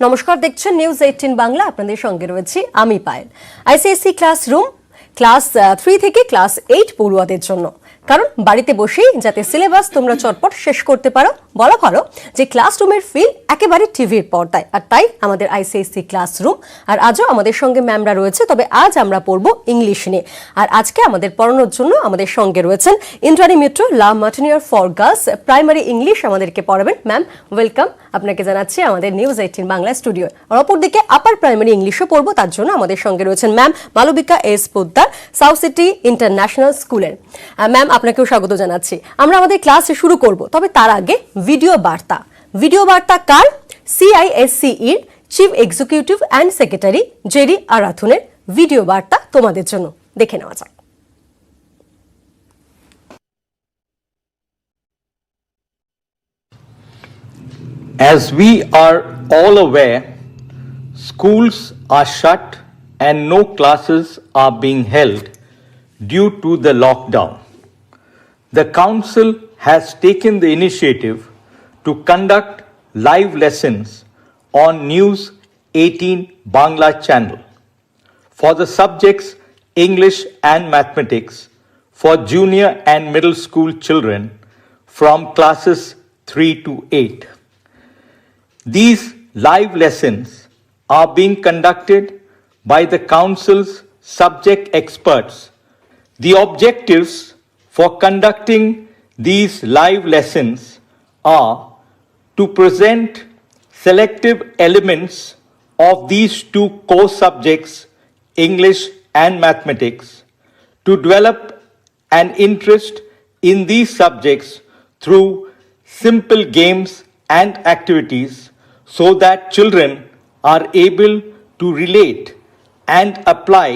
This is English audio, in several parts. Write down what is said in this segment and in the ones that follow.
নমস্কার, দেখছেন নিউজ 18 বাংলা। আপনাদের সঙ্গে রয়েছি আমি পায়েল। আইসিএসসি ক্লাসরুম ক্লাস 3 থেকে ক্লাস 8 পড়ুয়াদের জন্য, কারণ বাড়িতে বসেই যাতে সিলেবাস তোমরা চটপট শেষ করতে পারো, বলা ভালো যে ক্লাসরুমের ফিল একেবারে টিভির পর্দায়। আর তাই আমাদের আইসিএসসি ক্লাসরুম, আর আজও আমাদের সঙ্গে ম্যামরা রয়েছে। তবে আজ আমরা পড়বো ইংলিশ নিয়ে। আর আজকে আমাদের পড়ানোর জন্য আমাদের সঙ্গে রয়েছেন ইন্দ্রাণী মিত্র, লা মার্টিনিয়ার ফর গার্লস প্রাইমারি ইংলিশ আমাদেরকে পড়াবেন। ম্যাম, ওয়েলকাম, আপনাকে জানাচ্ছি আমাদের নিউজ 18 বাংলা স্টুডিও। আর অপরদিকে আপার প্রাইমারি ইংলিশও পড়বো, তার জন্য আমাদের সঙ্গে রয়েছেন ma'am Malabika S Poddar, South City International স্কুলের। ম্যাম, আপনাকেও স্বাগত জানাচ্ছি। আমরা আমাদের ক্লাস শুরু করব, তবে তার আগে ভিডিও বার্তা কার? সিআইএসসিইর chief executive and secretary Jerry আরাথুনের ভিডিও বার্তা তোমাদের জন্য, দেখে নেওয়া যাক। As we are all aware, schools are shut and no classes are being held due to the lockdown. The Council has taken the initiative to conduct live lessons on News 18 Bangla channel for the subjects English and Mathematics for junior and middle school children from classes 3 to 8. These live lessons are being conducted by the Council's subject experts. The objectives for conducting these live lessons are to present selective elements of these two core subjects, English and Mathematics, to develop an interest in these subjects through simple games and activities, so that children are able to relate and apply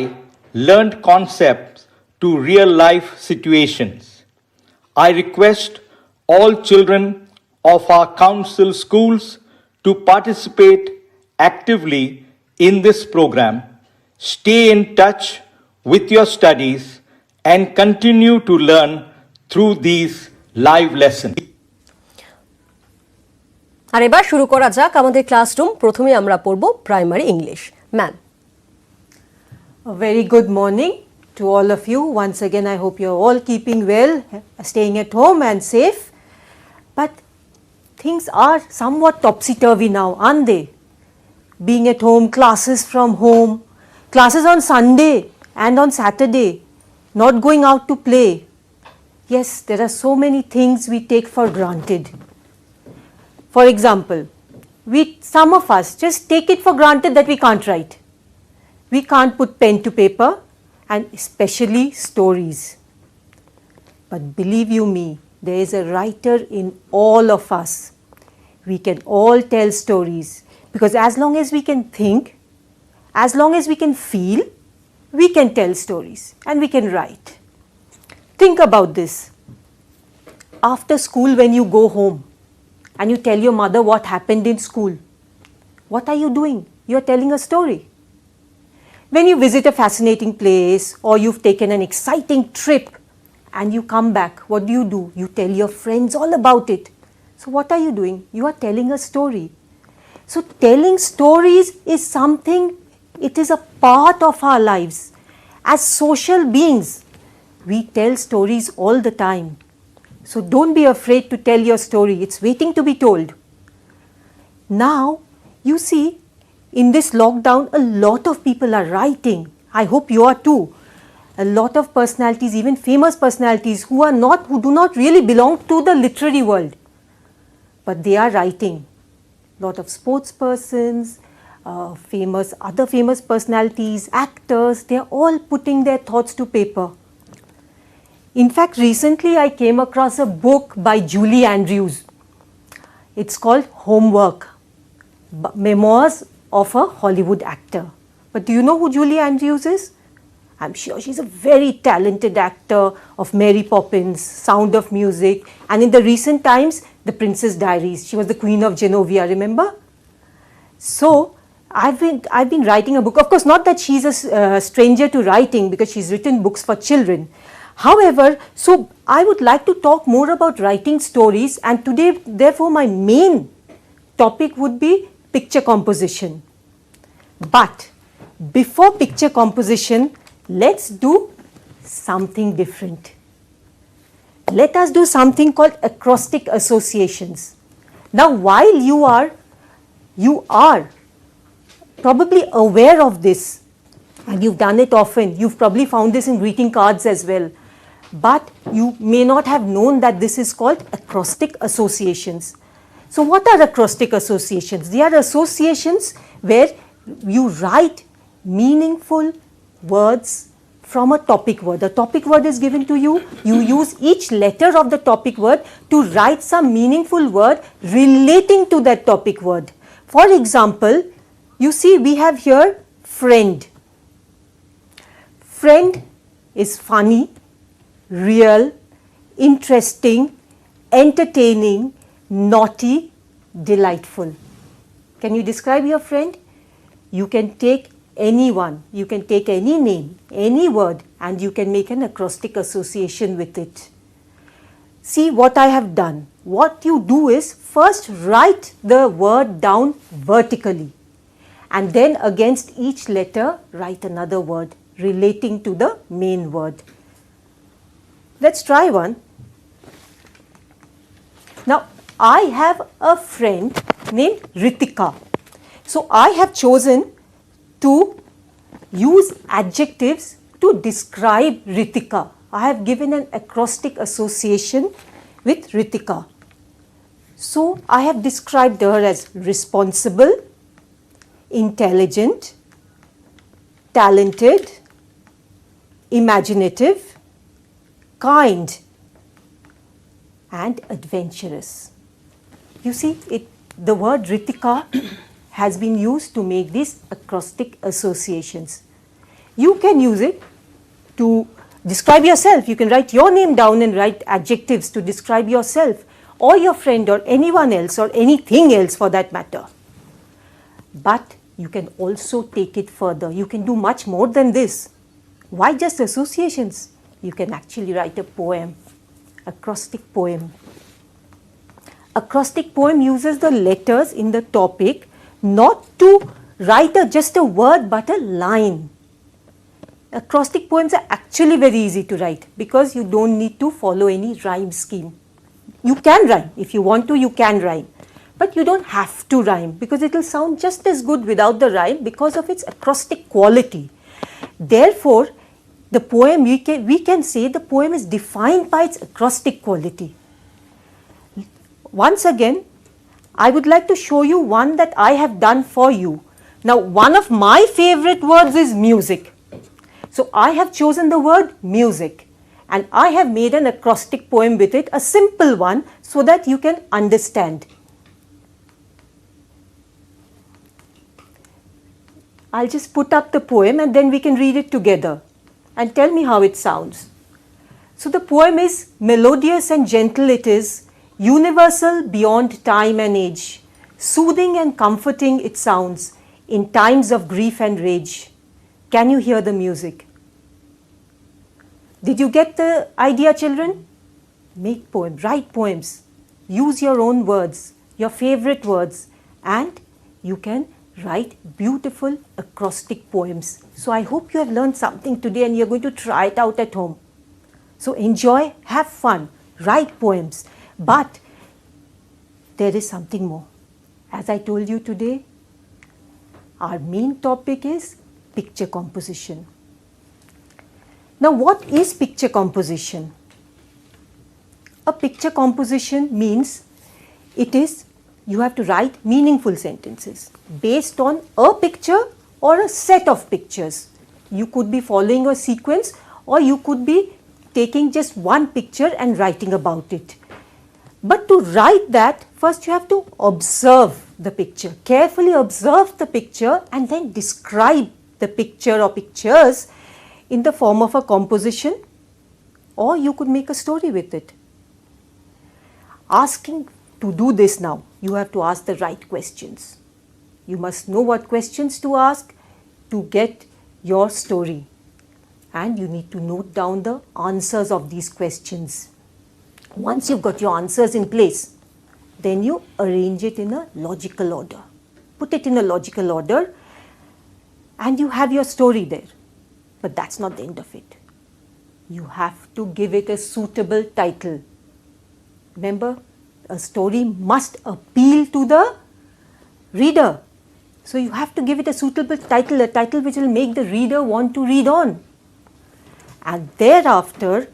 learned concepts to real life situations. I request all children of our council schools to participate actively in this program, stay in touch with your studies, and continue to learn through these live lessons. আর এবার শুরু করা যাক আমাদের classroom. প্রথমে আমরা পড়ব primary English. Ma'am. A very good morning to all of you. Once again, I hope you're all keeping well, staying at home and safe. But things are somewhat topsy-turvy now, aren't they? Being at home, classes from home, classes on Sunday and on Saturday, not going out to play. Yes, there are so many things we take for granted. For example, some of us just take it for granted that we can't write. We can't put pen to paper, and especially stories. But believe you me, there is a writer in all of us. We can all tell stories, because as long as we can think, as long as we can feel, we can tell stories and we can write. Think about this. After school, when you go home and you tell your mother what happened in school, what are you doing? You're telling a story. When you visit a fascinating place or you've taken an exciting trip and you come back, what do? You tell your friends all about it. So what are you doing? You are telling a story. So telling stories is something, it is a part of our lives. As social beings, we tell stories all the time. So don't be afraid to tell your story. It's waiting to be told. Now, you see, in this lockdown, a lot of people are writing. I hope you are too. A lot of personalities, even famous personalities who do not really belong to the literary world, but they are writing. A lot of sports persons, other famous personalities, actors, they are all putting their thoughts to paper. In fact, recently I came across a book by Julie Andrews. It's called Homework, Memoirs of a Hollywood Actor. But do you know who Julie Andrews is? I'm sure she's a very talented actor of Mary Poppins, Sound of Music, and in the recent times, The Princess Diaries. She was the Queen of Genovia, remember? So I've been writing a book. Of course, not that she's a stranger to writing, because she's written books for children. However, so I would like to talk more about writing stories, and today, therefore, my main topic would be picture composition. But before picture composition, let's do something different. Let us do something called acrostic associations. Now, while you are probably aware of this, and you've done it often, you've probably found this in greeting cards as well, but you may not have known that this is called acrostic associations. So what are acrostic associations? They are associations where you write meaningful words from a topic word. A topic word is given to you. You use each letter of the topic word to write some meaningful word relating to that topic word. For example, you see we have here friend. Friend is funny, real, interesting, entertaining, naughty, delightful. Can you describe your friend? You can take anyone, you can take any name, any word, and you can make an acrostic association with it. See what I have done. What you do is first write the word down vertically, and then against each letter write another word relating to the main word. Let's try one. Now, I have a friend named Ritika. So, I have chosen to use adjectives to describe Ritika. I have given an acrostic association with Ritika. So, I have described her as responsible, intelligent, talented, imaginative, kind, and adventurous. You see, the word Ritika has been used to make these acrostic associations. You can use it to describe yourself. You can write your name down and write adjectives to describe yourself or your friend or anyone else or anything else for that matter. But you can also take it further. You can do much more than this. Why just associations? You can actually write a poem, acrostic poem. Acrostic poem uses the letters in the topic not to write just a word but a line. Acrostic poems are actually very easy to write because you don't need to follow any rhyme scheme. You can rhyme. If you want to, you can rhyme. But you don't have to rhyme because it will sound just as good without the rhyme because of its acrostic quality. Therefore, the poem, we can say the poem is defined by its acrostic quality. Once again, I would like to show you one that I have done for you. Now, one of my favorite words is music. So, I have chosen the word music and I have made an acrostic poem with it, a simple one, so that you can understand. I'll just put up the poem and then we can read it together and tell me how it sounds. So, the poem is melodious and gentle it is, universal beyond time and age, soothing and comforting it sounds in times of grief and rage. Can you hear the music? Did you get the idea, children? Make poems, write poems, use your own words, your favorite words, and you can write beautiful acrostic poems. So I hope you have learned something today and you're going to try it out at home. So enjoy, have fun, write poems. But there is something more. As I told you today, our main topic is picture composition. Now, what is picture composition? A picture composition means you have to write meaningful sentences based on a picture or a set of pictures. You could be following a sequence or you could be taking just one picture and writing about it. But to write that, first you have to observe the picture, carefully observe the picture and then describe the picture or pictures in the form of a composition, or you could make a story with it. Asking to do this now, you have to ask the right questions. You must know what questions to ask to get your story. And you need to note down the answers of these questions. Once you've got your answers in place, then you arrange it in a logical order. put it in a logical order, and you have your story there. But that's not the end of it. You have to give it a suitable title. Remember, a story must appeal to the reader. So you have to give it a suitable title, a title which will make the reader want to read on. And thereafter,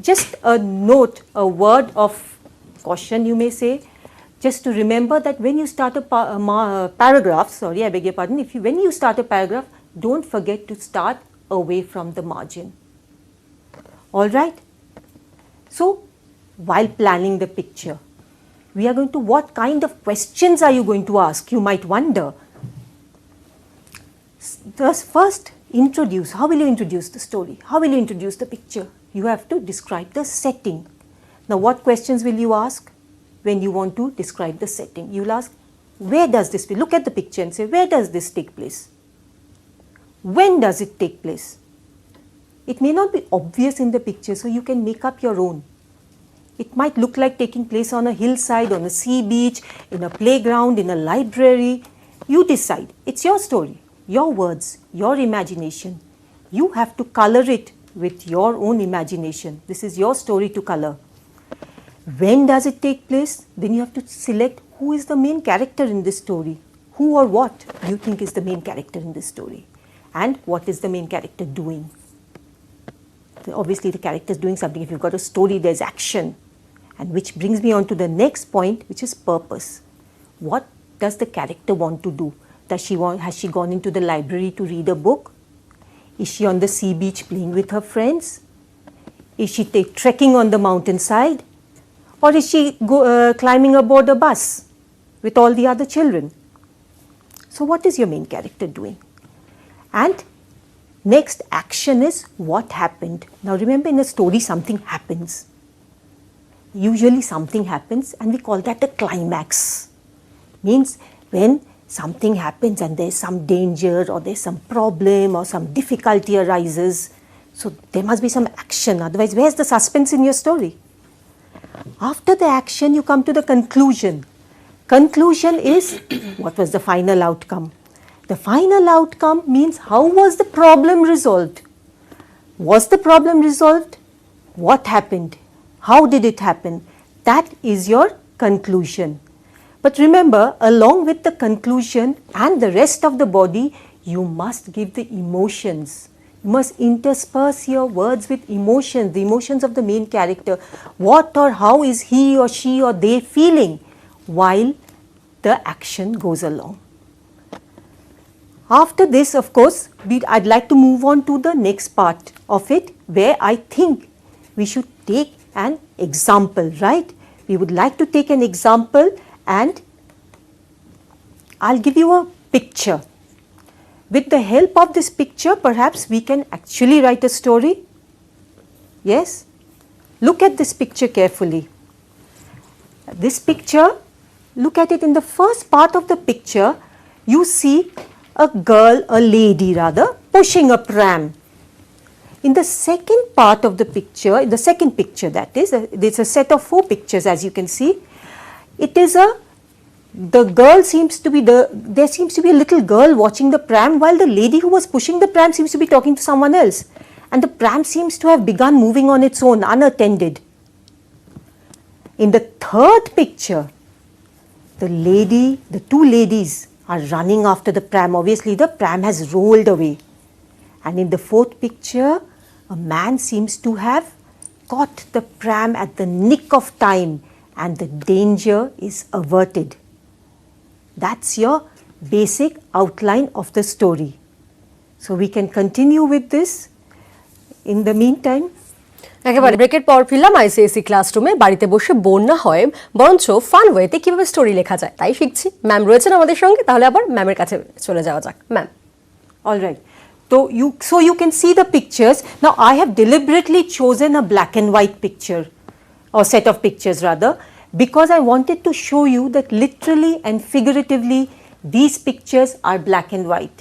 just a note, a word of caution you may say, just to remember that when you start a paragraph, when you start a paragraph, don't forget to start away from the margin. Alright? So, while planning the picture, we are going to, what kind of questions are you going to ask? You might wonder. First, introduce. How will you introduce the story? How will you introduce the picture? You have to describe the setting. Now, what questions will you ask when you want to describe the setting? You will ask, where does this, look at the picture and say, where does this take place? When does it take place? It may not be obvious in the picture, so you can make up your own. It might look like taking place on a hillside, on a sea beach, in a playground, in a library. You decide. It's your story, your words, your imagination. You have to color it with your own imagination. This is your story to color. When does it take place? Then you have to select who is the main character in this story. Who or what you think is the main character in this story. And what is the main character doing? So obviously the character is doing something. If you've got a story, there's action. And which brings me on to the next point, which is purpose. What does the character want to do? Has she gone into the library to read a book? Is she on the sea beach playing with her friends? Is she trekking on the mountainside? Or is she climbing aboard a bus with all the other children? So what is your main character doing? And next action is what happened. Now remember, in a story something happens. Usually something happens and we call that a climax. Means when something happens and there's some danger or there's some problem or some difficulty arises. So there must be some action, otherwise where's the suspense in your story? After the action you come to the conclusion. Conclusion is what was the final outcome. The final outcome means how was the problem resolved? Was the problem resolved? What happened? How did it happen? That is your conclusion. But remember, along with the conclusion and the rest of the body, you must give the emotions. You must intersperse your words with emotions, the emotions of the main character. What or how is he or she or they feeling while the action goes along. After this, of course, I'd like to move on to the next part of it, where I think we should take an example, right? We would like to take an example, and I'll give you a picture. With the help of this picture, perhaps we can actually write a story. Yes? Look at this picture carefully. This picture, look at it. In the first part of the picture, you see a girl, a lady rather, pushing a pram. In the second part of the picture, the second picture that is, there's a set of 4 pictures as you can see. It is there seems to be a little girl watching the pram, while the lady who was pushing the pram seems to be talking to someone else. And the pram seems to have begun moving on its own, unattended. In the third picture, the 2 ladies are running after the pram. Obviously, the pram has rolled away. And in the fourth picture, a man seems to have caught the pram at the nick of time and the danger is averted. That's your basic outline of the story. So we can continue with this. In the meantime, একেবারে ব্রেকের পর ফিরলাম ICSE ক্লাসরুমে। বাড়িতে বসে bore না হয় বরঞ্চ ফান ওয়েতে কিভাবে স্টোরি লেখা যায় তাই শিখছি। ম্যাম রয়েছেন আমাদের সঙ্গে, তাহলে আবার ম্যামের কাছে চলে যাওয়া যাক। Ma'am, all right. So you can see the pictures. Now I have deliberately chosen a black and white picture, or set of pictures rather, because I wanted to show you that literally and figuratively these pictures are black and white.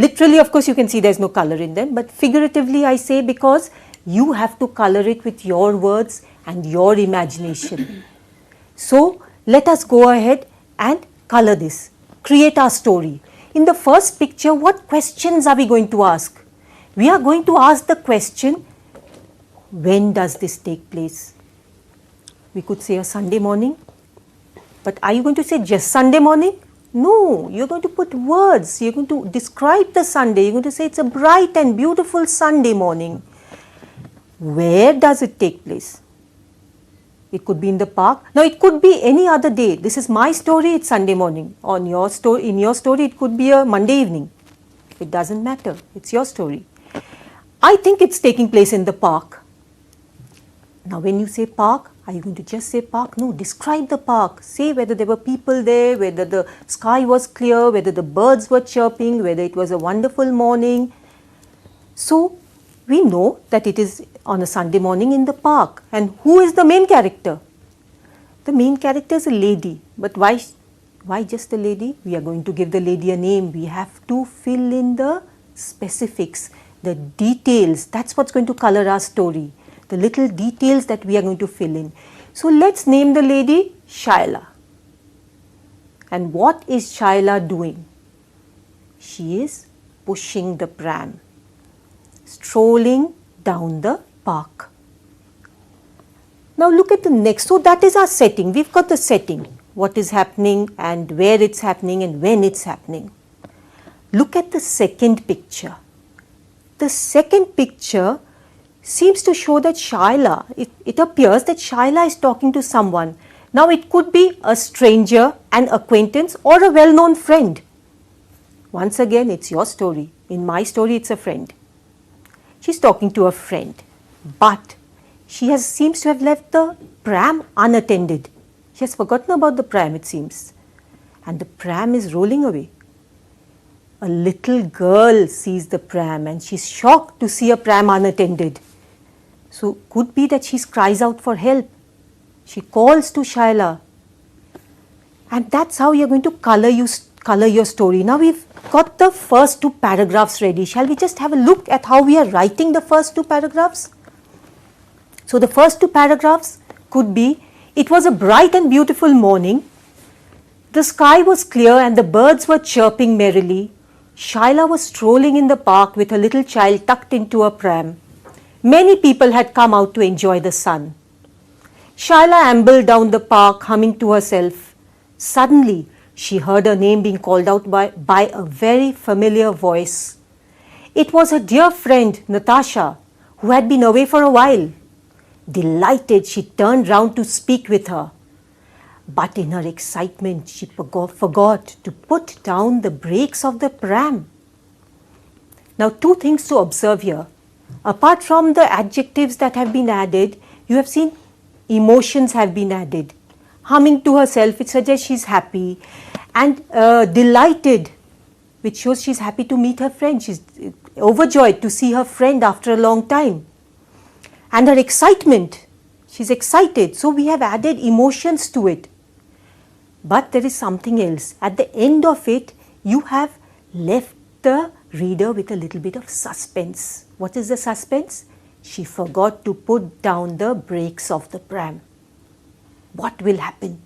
Literally, of course, you can see there's no color in them, but figuratively I say because you have to color it with your words and your imagination. So let us go ahead and color this. create our story. In the first picture, what questions are we going to ask? We are going to ask the question, when does this take place? We could say a Sunday morning, but are you going to say just Sunday morning? No, you're going to put words, you're going to describe the Sunday, you're going to say it's a bright and beautiful Sunday morning. Where does it take place? It could be in the park. Now it could be any other day. This is my story, it's Sunday morning. In your story it could be a Monday evening. It doesn't matter, it's your story. I think it's taking place in the park. Now when you say park, are you going to just say park? No, describe the park. Say whether there were people there, whether the sky was clear, whether the birds were chirping, whether it was a wonderful morning. So we know that it is on a Sunday morning in the park. And who is the main character? The main character is a lady. But why just a lady? We are going to give the lady a name. We have to fill in the specifics, the details. That's what's going to color our story. The little details that we are going to fill in. So let's name the lady Shaila. And what is Shaila doing? She is pushing the pram, strolling down the park. Now look at the next. So that is our setting. We've got the setting. What is happening and where it's happening and when it's happening. Look at the second picture. The second picture seems to show that Shaila, it appears that Shaila is talking to someone. Now it could be a stranger, an acquaintance or a well-known friend. Once again, it's your story. In my story, it's a friend. She's talking to a friend, but she seems to have left the pram unattended. She has forgotten about the pram, it seems. And the pram is rolling away. A little girl sees the pram and she's shocked to see a pram unattended. So could be that she cries out for help. She calls to Shaila. And that's how you're going to color your story. Now we've got the first two paragraphs ready. Shall we just have a look at how we are writing the first two paragraphs? So the first two paragraphs could be, it was a bright and beautiful morning. The sky was clear and the birds were chirping merrily. Shaila was strolling in the park with her little child tucked into a pram. Many people had come out to enjoy the sun. Shaila ambled down the park, humming to herself. Suddenly, she heard her name being called out by a very familiar voice. It was her dear friend, Natasha, who had been away for a while. Delighted, she turned round to speak with her. But in her excitement, she forgot to put down the brakes of the pram. Now, two things to observe here. Apart from the adjectives that have been added, you have seen emotions have been added. Humming to herself, it suggests she's happy. And delighted, which shows she's happy to meet her friend. She's overjoyed to see her friend after a long time. And her excitement, she's excited. So we have added emotions to it. But there is something else. At the end of it, you have left the reader with a little bit of suspense. What is the suspense? She forgot to put down the brakes of the pram. What will happen?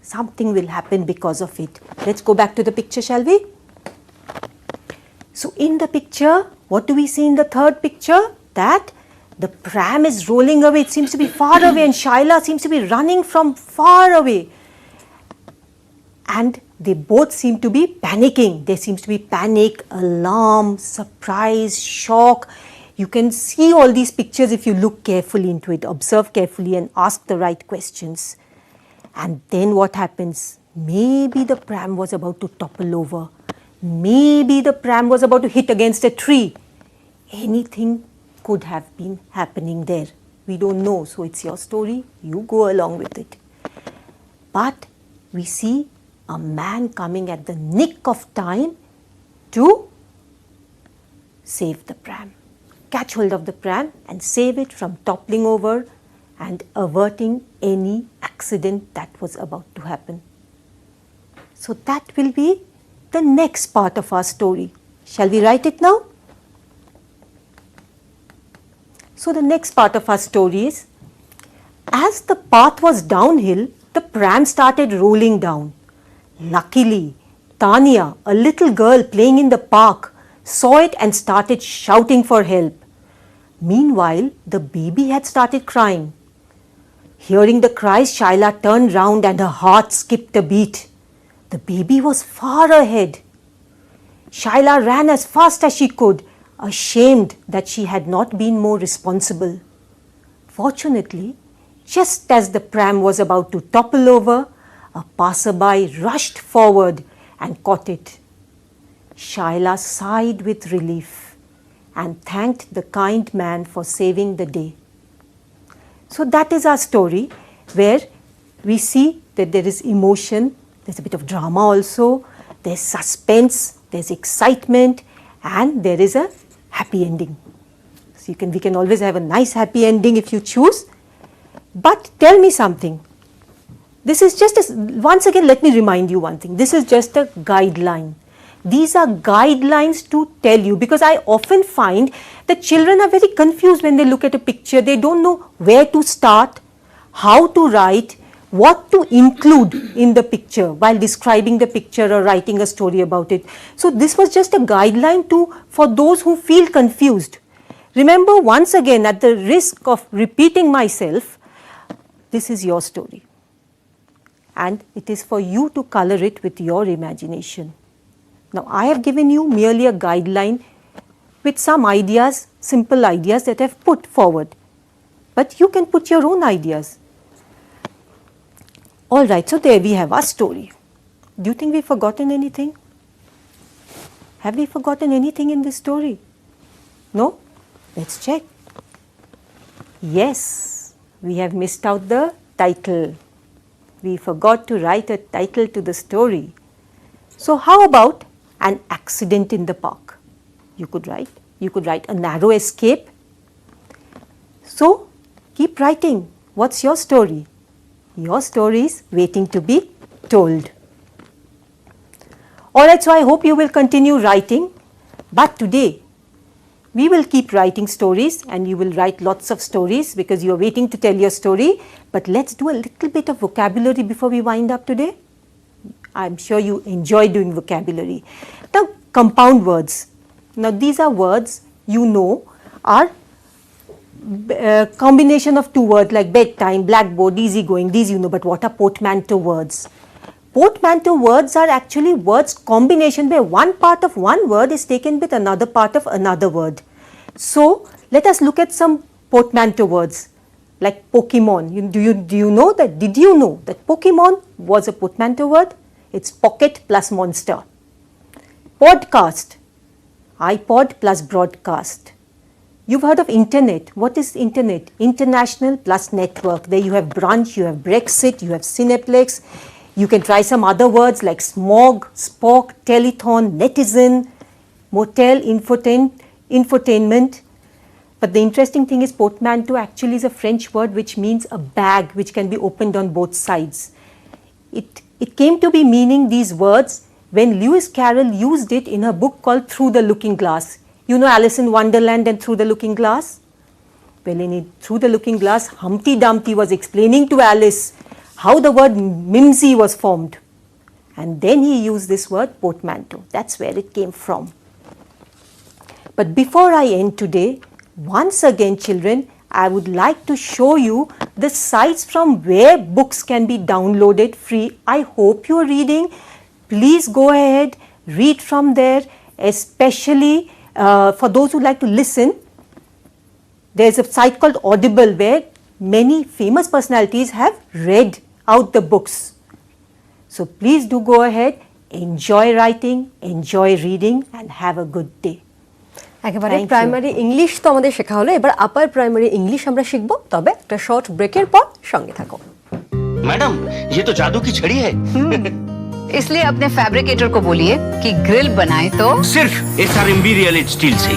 Something will happen because of it. Let's go back to the picture, shall we? So in the picture, what do we see in the third picture? That the pram is rolling away. It seems to be far away and Shaila seems to be running from far away. And they both seem to be panicking. There seems to be panic, alarm, surprise, shock. You can see all these pictures if you look carefully into it, observe carefully and ask the right questions. And then what happens? Maybe the pram was about to topple over. Maybe the pram was about to hit against a tree. Anything could have been happening there. We don't know, so it's your story. You go along with it. But we see a man coming at the nick of time to save the pram. Catch hold of the pram and save it from toppling over and averting any accident that was about to happen. So that will be the next part of our story. Shall we write it now? So the next part of our story is, as the path was downhill, the pram started rolling down. Luckily, Tanya, a little girl playing in the park, saw it and started shouting for help. Meanwhile, the baby had started crying. Hearing the cries, Shaila turned round and her heart skipped a beat. The baby was far ahead. Shaila ran as fast as she could, ashamed that she had not been more responsible. Fortunately, just as the pram was about to topple over, a passerby rushed forward and caught it. Shaila sighed with relief and thanked the kind man for saving the day. So that is our story, where we see that there is emotion, there's a bit of drama also, there's suspense, there's excitement, and there is a happy ending. So we can always have a nice happy ending if you choose. But tell me something. This is just once again, let me remind you one thing. This is just a guideline. These are guidelines to tell you, because I often find that children are very confused when they look at a picture. They don't know where to start, how to write, what to include in the picture while describing the picture or writing a story about it. So this was just a guideline for those who feel confused. Remember, once again, at the risk of repeating myself, this is your story. And it is for you to color it with your imagination. Now, I have given you merely a guideline with some ideas, simple ideas that I have put forward. But you can put your own ideas. All right, so there we have our story. Do you think we've forgotten anything? Have we forgotten anything in this story? No? Let's check. Yes, we have missed out the title. We forgot to write a title to the story. So how about an accident in the park? You could write a narrow escape. So keep writing. What's your story? Your story is waiting to be told. Alright, so I hope you will continue writing, but today we will keep writing stories and you will write lots of stories because you are waiting to tell your story. But let's do a little bit of vocabulary before we wind up today. I'm sure you enjoy doing vocabulary. Now, compound words. Now, these are words you know are combination of two words like bedtime, blackboard, easygoing. These you know, but what are portmanteau words? Portmanteau words are actually words combination where one part of one word is taken with another part of another word. So, let us look at some portmanteau words like Pokemon. Do you know that? Did you know that Pokemon was a portmanteau word? It's pocket plus monster. Podcast, iPod plus broadcast. You've heard of internet. What is internet? International plus network. There you have brunch, you have Brexit, you have Cineplex. You can try some other words like smog, spock, telethon, netizen, motel, infotainment. But the interesting thing is portmanteau actually is a French word which means a bag which can be opened on both sides. It came to be meaning these words when Lewis Carroll used it in a book called Through the Looking Glass. You know Alice in Wonderland and Through the Looking Glass? Well, in Through the Looking Glass, Humpty Dumpty was explaining to Alice how the word mimsy was formed. And then he used this word portmanteau. That's where it came from. But before I end today, once again children, I would like to show you the sites from where books can be downloaded free. I hope you are reading. Please go ahead, read from there, especially for those who like to listen. There's a site called Audible where many famous personalities have read out the books. So please do go ahead, enjoy writing, enjoy reading and have a good day. একেবারে primary English তো আমাদের শেখা হলো, এবার upper primary English আমরা শিখবো, তবে একটা শর্ট ব্রেকের পর সঙ্গে থাকো। मैडम ये तो जादू की छड़ी है। इसलिए अपने फैब्रिकेटर को बोलिए कि ग्रिल बनाए तो सिर्फ SRMB रियल स्टील से।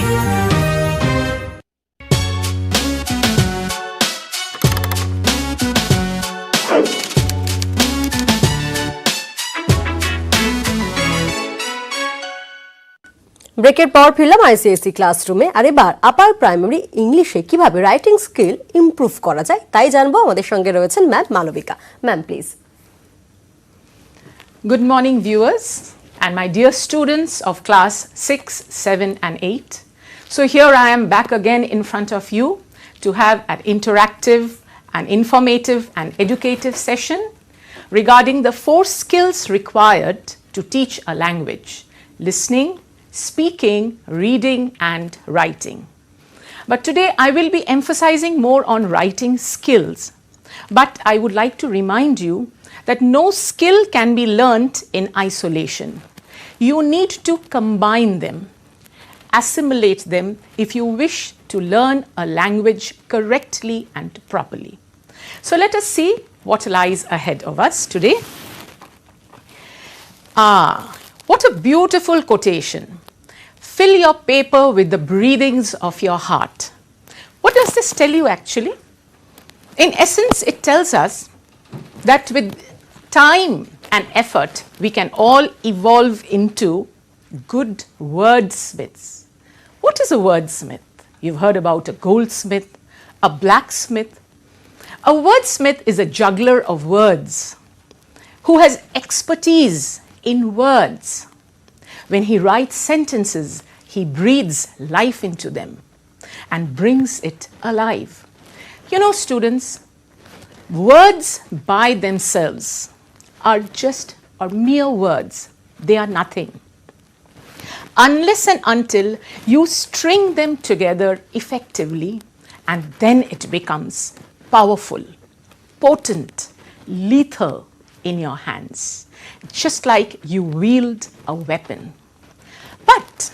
ব্রেকের পর ফিরলাম আইসিএসসি ক্লাসরুমে। আর এবার আপার প্রাইমারি ইংলিশে কিভাবে রাইটিং স্কিল ইমপ্রুভ করা যায় তাই জানবো। আমাদের সঙ্গে রয়েছেন ma'am Malabika. Ma'am please. Good morning viewers and my dear students of class 6, 7 and 8. So here I am back again in front of you to have an interactive and informative and educative session regarding the 4 skills required to teach a language: listening, speaking, reading and writing. But today I will be emphasizing more on writing skills. But I would like to remind you that no skill can be learnt in isolation. You need to combine them, assimilate them if you wish to learn a language correctly and properly. So let us see what lies ahead of us today. What a beautiful quotation. Fill your paper with the breathings of your heart. What does this tell you actually? In essence, it tells us that with time and effort, we can all evolve into good wordsmiths. What is a wordsmith? You've heard about a goldsmith, a blacksmith. A wordsmith is a juggler of words who has expertise in words. When he writes sentences, he breathes life into them and brings it alive. You know, students, words by themselves are mere words. They are nothing. Unless and until you string them together effectively, and then it becomes powerful, potent, lethal in your hands, just like you wield a weapon. But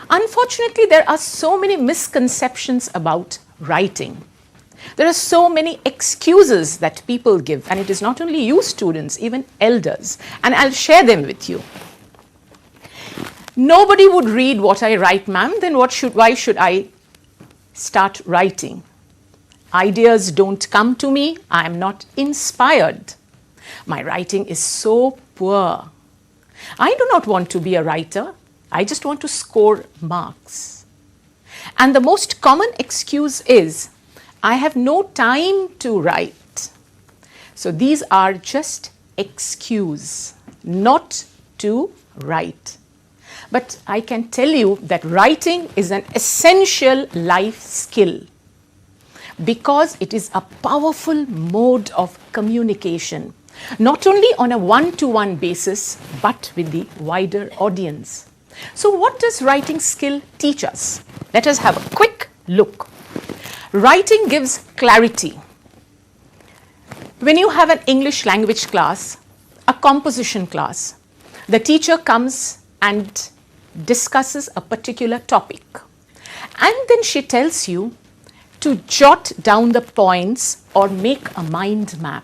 unfortunately, there are so many misconceptions about writing. There are so many excuses that people give, and it is not only you students, even elders, and I'll share them with you. Nobody would read what I write, ma'am, then why should I start writing? Ideas don't come to me, I am not inspired. My writing is so poor. I do not want to be a writer, I just want to score marks. And the most common excuse is, I have no time to write. So these are just excuses not to write. But I can tell you that writing is an essential life skill because it is a powerful mode of communication, not only on a one-to-one basis, but with the wider audience. So what does writing skill teach us? Let us have a quick look. Writing gives clarity. When you have an English language class, a composition class, the teacher comes and discusses a particular topic. And then she tells you to jot down the points or make a mind map.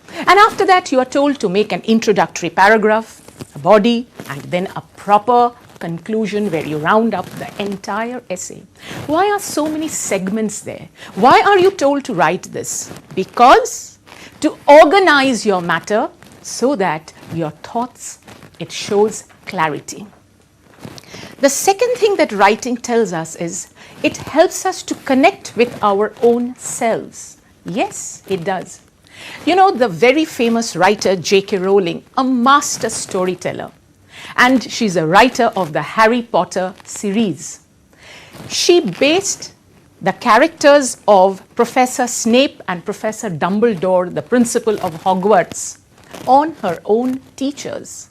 And after that, you are told to make an introductory paragraph, a body, and then a proper conclusion where you round up the entire essay. Why are so many segments there? Why are you told to write this? Because to organize your matter so that your thoughts, it shows clarity. The second thing that writing tells us is it helps us to connect with our own selves. Yes, it does. You know, the very famous writer J.K. Rowling, a master storyteller, and she's a writer of the Harry Potter series. She based the characters of Professor Snape and Professor Dumbledore, the principal of Hogwarts, on her own teachers.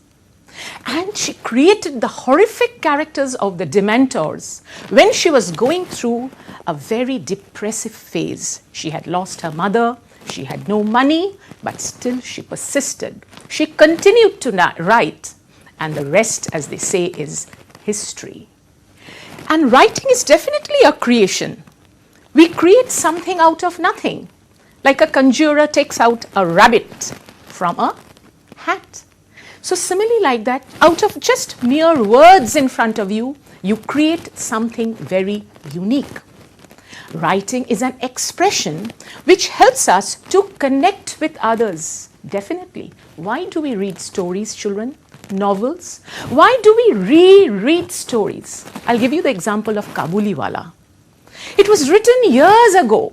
And she created the horrific characters of the Dementors when she was going through a very depressive phase. She had lost her mother, she had no money, but still she persisted. She continued to write, and the rest, as they say, is history. And writing is definitely a creation. We create something out of nothing, like a conjurer takes out a rabbit from a hat. So similarly like that, out of just mere words in front of you, you create something very unique. Writing is an expression which helps us to connect with others. Definitely. Why do we read stories, children? Novels? Why do we reread stories? I'll give you the example of Kabuliwala. It was written years ago,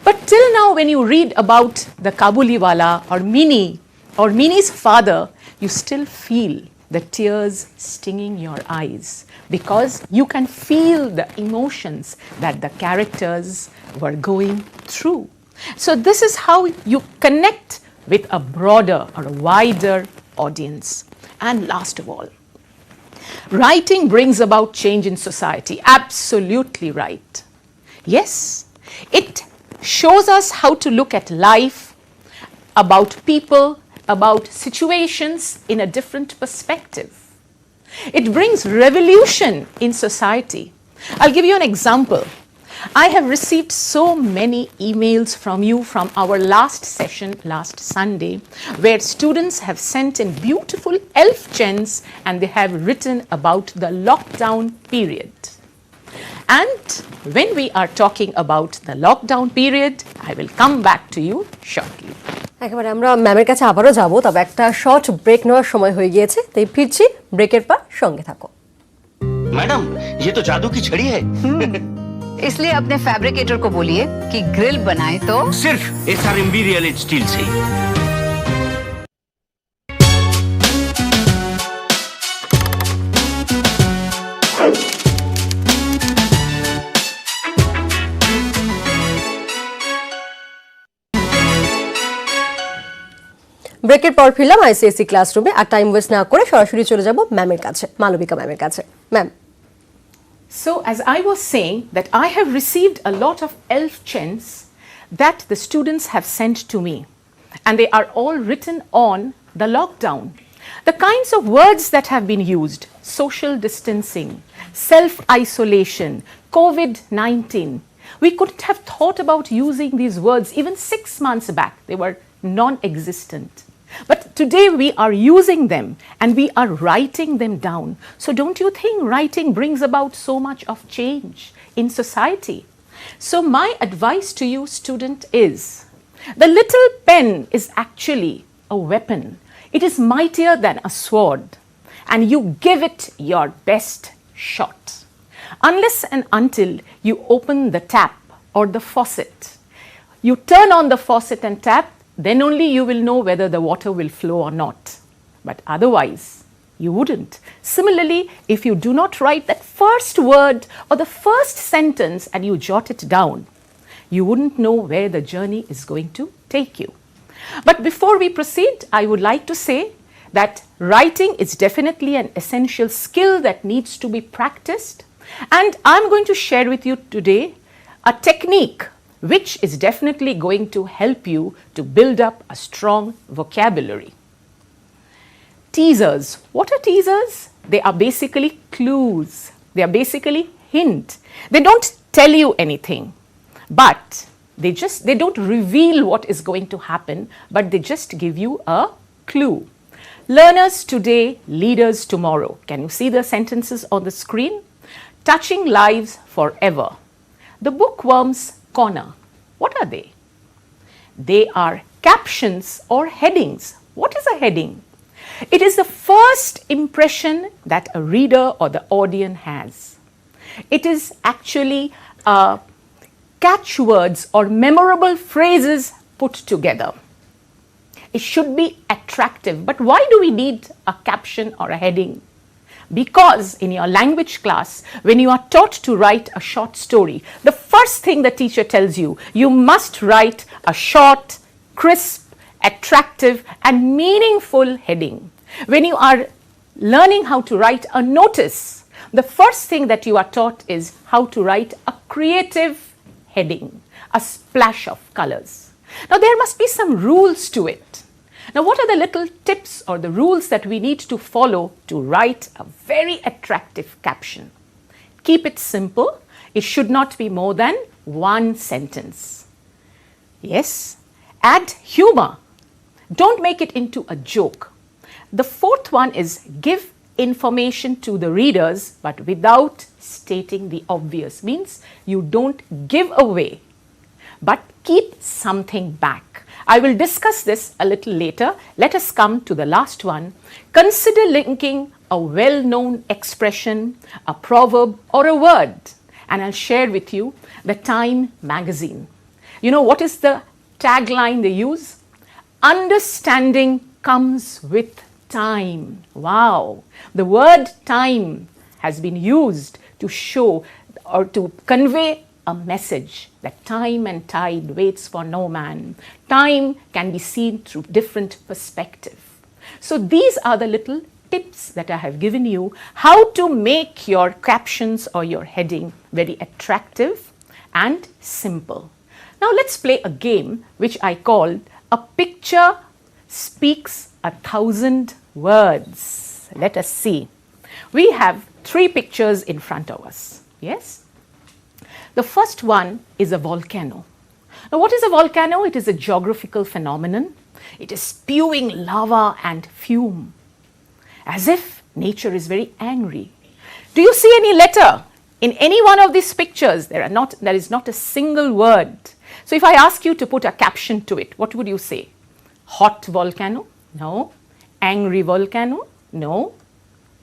but till now when you read about the Kabuliwala or Mini or Mini's father, you still feel the tears stinging your eyes because you can feel the emotions that the characters were going through. So this is how you connect with a broader or a wider audience. And last of all, writing brings about change in society. Absolutely right. Yes, it shows us how to look at life, about people, about situations in a different perspective. It brings revolution in society. I'll give you an example. I have received so many emails from you from our last session last Sunday, where students have sent in beautiful elf chants and they have written about the lockdown period. And when we are talking about the lockdown period, I will come back to you shortly. একেবারে আমরা ম্যামের কাছে আবারও যাব, তবে একটা short break নেওয়ার সময় হয়ে গিয়েছে, তাই ফিরছি ব্রেকের পর, সঙ্গে থাকো। मैडम ये तो जादू की छड़ी है। इसलिए अपने फैब्रिकेटर को बोलिए कि ग्रिल बनाए तो सिर्फ SRMB रियल स्टील से। ব্রেকের পর ফিরলাম আইসিএসসি ক্লাসরুমে। আর টাইম ওয়েস্ট না করে সরাসরি চলে যাব ম্যামের কাছে, মালবিকা ম্যামের কাছে। Ma'am, So as I was saying that I have received a lot of elf chants that the students have sent to me, and they are all written on the lockdown. The kinds of words that have been used: social distancing, self-isolation, COVID-19. We couldn't have thought about using these words even 6 months back. They were non-existent. But today we are using them and we are writing them down. So don't you think writing brings about so much of change in society? So my advice to you, student, is the little pen is actually a weapon. It is mightier than a sword, and you give it your best shot. Unless and until you open the tap or the faucet, you turn on the faucet and tap, then only you will know whether the water will flow or not. But otherwise, you wouldn't. Similarly, if you do not write that first word or the first sentence and you jot it down, you wouldn't know where the journey is going to take you. But before we proceed, I would like to say that writing is definitely an essential skill that needs to be practiced. And I'm going to share with you today a technique which is definitely going to help you to build up a strong vocabulary. Teasers. What are teasers? They are basically clues. They are basically hint. They don't tell you anything, but they don't reveal what is going to happen, but they just give you a clue. Learners today, leaders tomorrow. Can you see the sentences on the screen? Touching lives forever. The bookworm's corner. What are they? They are captions or headings. What is a heading? It is the first impression that a reader or the audience has. It is actually catchwords or memorable phrases put together. It should be attractive. But why do we need a caption or a heading? Because in your language class, when you are taught to write a short story, the first thing the teacher tells you, you must write a short, crisp, attractive and meaningful heading. When you are learning how to write a notice, the first thing that you are taught is how to write a creative heading, a splash of colors. Now there must be some rules to it. Now, what are the little tips or the rules that we need to follow to write a very attractive caption? Keep it simple. It should not be more than one sentence. Yes, add humor. Don't make it into a joke. The fourth one is give information to the readers, but without stating the obvious. Means you don't give away, but keep something back. I will discuss this a little later. Let us come to the last one. Consider linking a well-known expression, a proverb or a word. And I'll share with you the Time magazine. You know what is the tagline they use? Understanding comes with time. Wow. The word time has been used to show or to convey a message that time and tide waits for no man. Time can be seen through different perspective. So these are the little tips that I have given you how to make your captions or your heading very attractive and simple. Now let's play a game which I called A Picture Speaks 1,000 Words. Let us see. We have 3 pictures in front of us. Yes? The first one is a volcano. Now what is a volcano? It is a geographical phenomenon. It is spewing lava and fume, as if nature is very angry. Do you see any letter in any one of these pictures? There is not a single word. So if I ask you to put a caption to it, what would you say? Hot volcano? No. Angry volcano? No.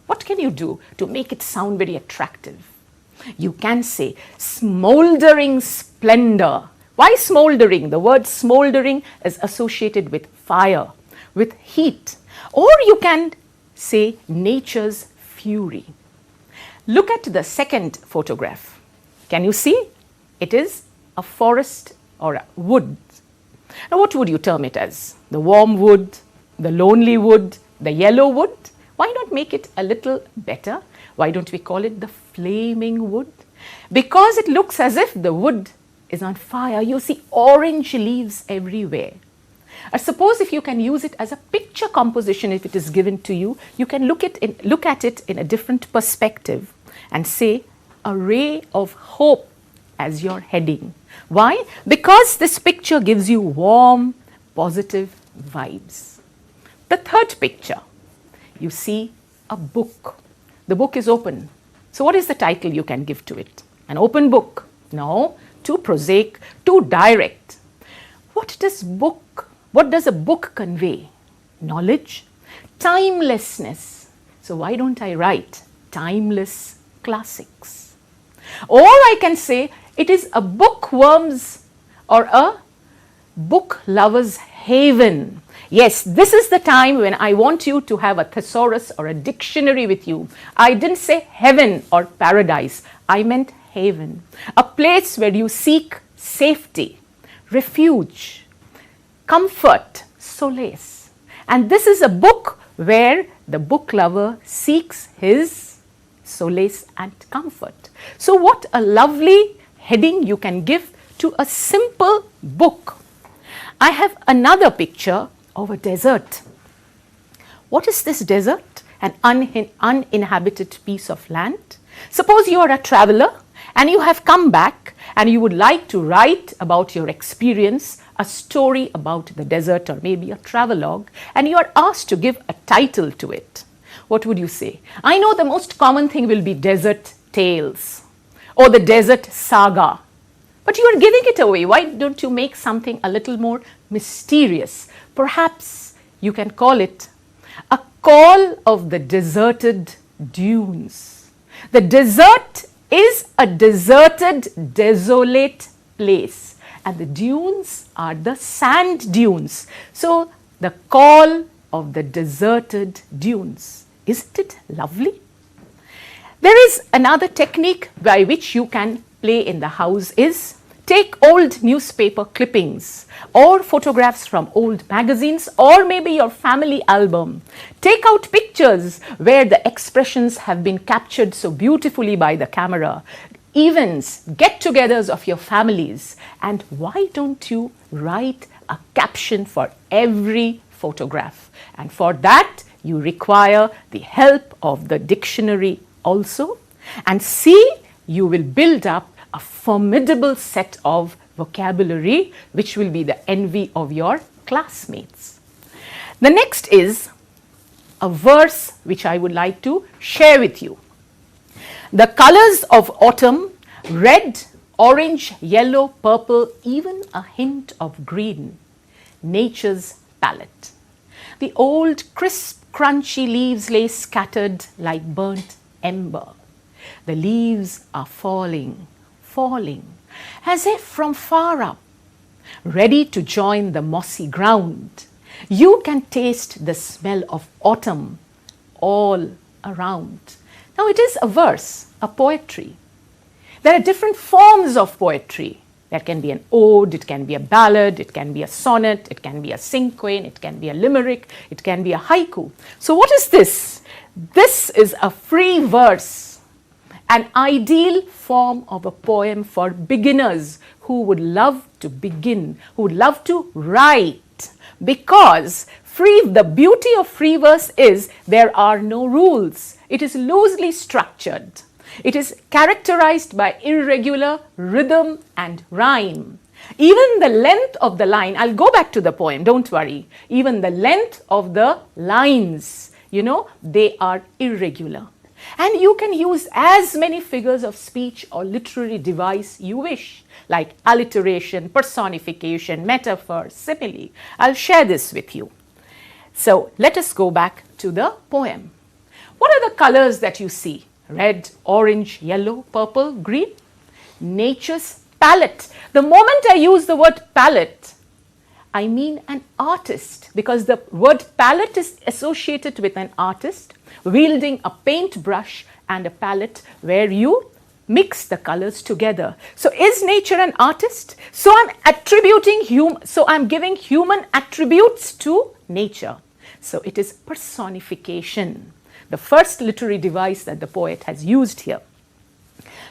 What can you do to make it sound very attractive? You can say smoldering splendor. Why smoldering? The word smoldering is associated with fire, with heat. Or you can say nature's fury. Look at the second photograph. Can you see? It is a forest or a wood. Now what would you term it as? The warm wood, the lonely wood, the yellow wood? Why not make it a little better? Why don't we call it the flaming wood? Because it looks as if the wood is on fire. You see orange leaves everywhere. Or suppose if you can use it as a picture composition, if it is given to you, you can look at it in a different perspective and say a ray of hope as your heading. Why? Because this picture gives you warm, positive vibes. The third picture, you see a book. The book is open. So what is the title you can give to it? An open book? No, too prosaic, too direct. What does a book convey? Knowledge, timelessness. So why don't I write timeless classics? Or I can say it is a bookworm's or a book lover's haven. Yes, this is the time when I want you to have a thesaurus or a dictionary with you. I didn't say heaven or paradise. I meant haven. A place where you seek safety, refuge, comfort, solace. And this is a book where the book lover seeks his solace and comfort. So what a lovely heading you can give to a simple book. I have another picture of a desert. What is this desert? An uninhabited piece of land. Suppose you are a traveler and you have come back and you would like to write about your experience, a story about the desert or maybe a travelogue, and you are asked to give a title to it. What would you say? I know the most common thing will be Desert Tales or the Desert Saga. But you are giving it away. Why don't you make something a little more mysterious? Perhaps you can call it A Call of the Deserted Dunes. The desert is a deserted, desolate place, and the dunes are the sand dunes. So, the call of the deserted dunes. Isn't it lovely? There is another technique by which you can play in the house is take old newspaper clippings or photographs from old magazines or maybe your family album. Take out pictures where the expressions have been captured so beautifully by the camera. Events, get-togethers of your families. And why don't you write a caption for every photograph? And for that, you require the help of the dictionary also. And see, you will build up a formidable set of vocabulary which will be the envy of your classmates. The next is a verse which I would like to share with you. The colors of autumn, red, orange, yellow, purple, even a hint of green, nature's palette. The old crisp, crunchy leaves lay scattered like burnt ember. The leaves are falling, as if from far up, ready to join the mossy ground. You can taste the smell of autumn all around. Now it is a verse, a poetry. There are different forms of poetry. There can be an ode, it can be a ballad, it can be a sonnet, it can be a cinquain, it can be a limerick, it can be a haiku. So what is this? This is a free verse, an ideal form of a poem for beginners who would love to begin, who would love to write. Because the beauty of free verse is there are no rules. It is loosely structured. It is characterized by irregular rhythm and rhyme. Even the length of the line, I'll go back to the poem, don't worry. Even the length of the lines, they are irregular. And you can use as many figures of speech or literary device you wish, like alliteration, personification, metaphor, simile. I'll share this with you. So let us go back to the poem. What are the colors that you see? Red, orange, yellow, purple, green. Nature's palette. The moment I use the word palette, I mean an artist, because the word palette is associated with an artist wielding a paintbrush and a palette where you mix the colors together. So is nature an artist? So I'm giving human attributes to nature. So it is personification, the first literary device that the poet has used here.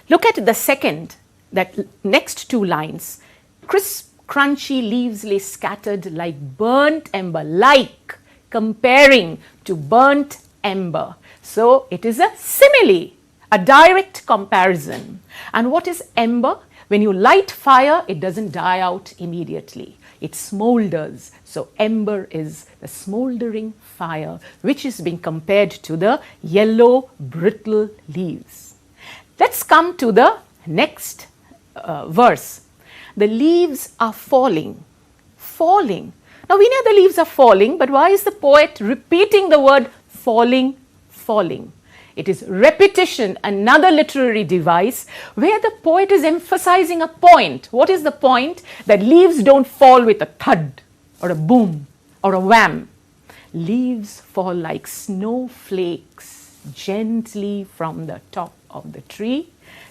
Look at the second, that next two lines. Crisp, crunchy leaves lay scattered like burnt ember, like comparing to burnt ember. So it is a simile, a direct comparison. And what is ember? When you light fire, it doesn't die out immediately. It smolders. So ember is the smoldering fire, which is being compared to the yellow, brittle leaves. Let's come to the next verse. The leaves are falling, falling. Now we know the leaves are falling, but why is the poet repeating the word falling, falling? It is repetition, another literary device where the poet is emphasizing a point. What is the point? That leaves don't fall with a thud or a boom or a wham. Leaves fall like snowflakes gently from the top of the tree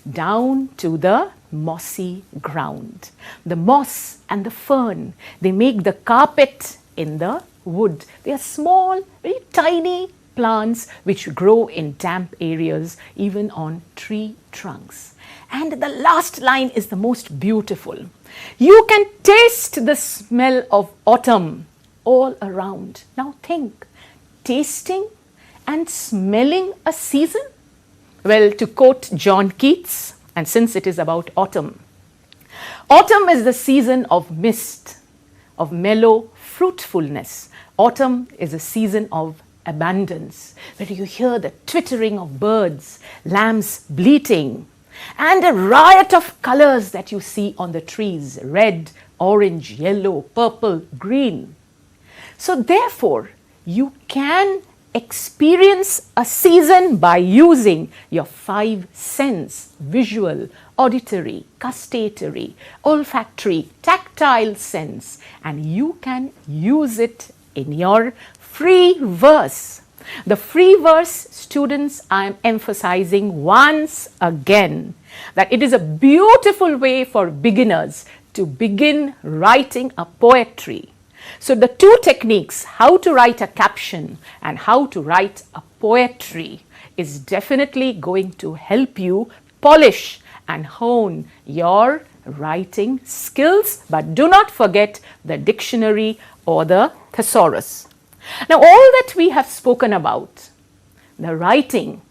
down to the mossy ground. The moss and the fern, they make the carpet in the wood. They are small, very tiny plants which grow in damp areas, even on tree trunks. And the last line is the most beautiful. You can taste the smell of autumn all around. Now think, tasting and smelling a season? Well, to quote John Keats, and since it is about autumn, autumn is the season of mist, of mellow fruitfulness. Autumn is a season of abundance, where you hear the twittering of birds, lambs bleating, and a riot of colors that you see on the trees, red, orange, yellow, purple, green. So therefore, you can experience a season by using your five senses: visual, auditory, gustatory, olfactory, tactile sense, and you can use it in your free verse. The free verse, students, I am emphasizing once again that it is a beautiful way for beginners to begin writing a poetry. So the two techniques, how to write a caption and how to write a poetry, is definitely going to help you polish and hone your writing skills. But do not forget the dictionary or the thesaurus. Now, all that we have spoken about, the writing,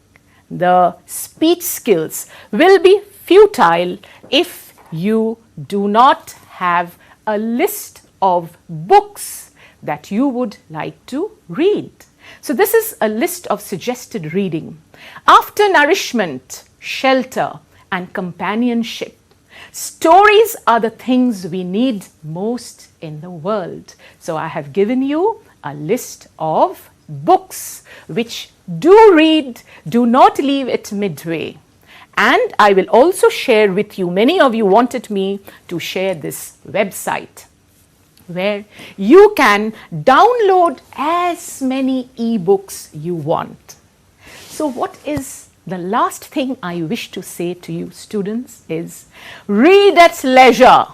the speech skills, will be futile if you do not have a list of books that you would like to read. So this is a list of suggested reading. After nourishment, shelter, and companionship, stories are the things we need most in the world. So I have given you a list of books which do read, do not leave it midway. And I will also share with you, many of you wanted me to share this website. where you can download as many ebooks you want. So what is the last thing I wish to say to you students is read at leisure,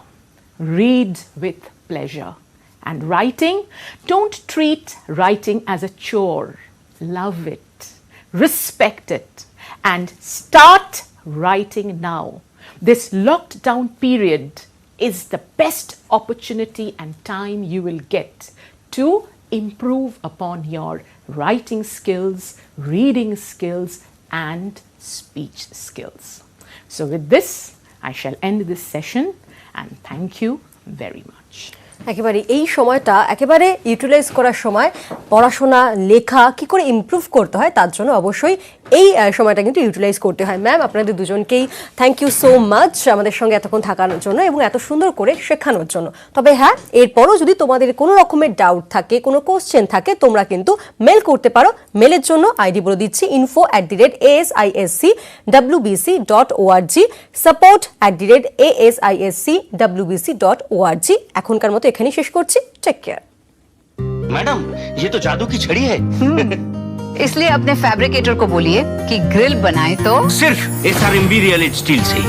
read with pleasure. And writing, don't treat writing as a chore. Love it, respect it, and start writing now. This locked down period is the best opportunity and time you will get to improve upon your writing skills, reading skills, and speech skills. So with this, I shall end this session and thank you very much. একেবারে এই সময়টা একেবারে utilise করার সময় পড়াশোনা লেখা কি করে ইমপ্রুভ করতে হয় তার জন্য অবশ্যই এই সময়টা কিন্তু ইউটিলাইজ করতে হয়। ম্যাম, আপনাদের দুজনকেই থ্যাংক ইউ সো মাচ আমাদের সঙ্গে এতক্ষণ থাকার জন্য এবং এত সুন্দর করে শেখানোর জন্য। তবে হ্যাঁ, এরপরও যদি তোমাদের কোনো রকমের ডাউট থাকে, কোনো কোশ্চেন থাকে, তোমরা কিন্তু মেল করতে পারো। মেলের জন্য আইডি বলে দিচ্ছি info@asiscwbc.org, support@asiscwbc.org। এখনকার মতো এখানেই শেষ করছি। Take care. मैडम ये तो जादू की छड़ी है। इसलिए अपने फैब्रिकेटर को बोलिए कि ग्रिल बनाए तो सिर्फ SR Imperial स्टील से।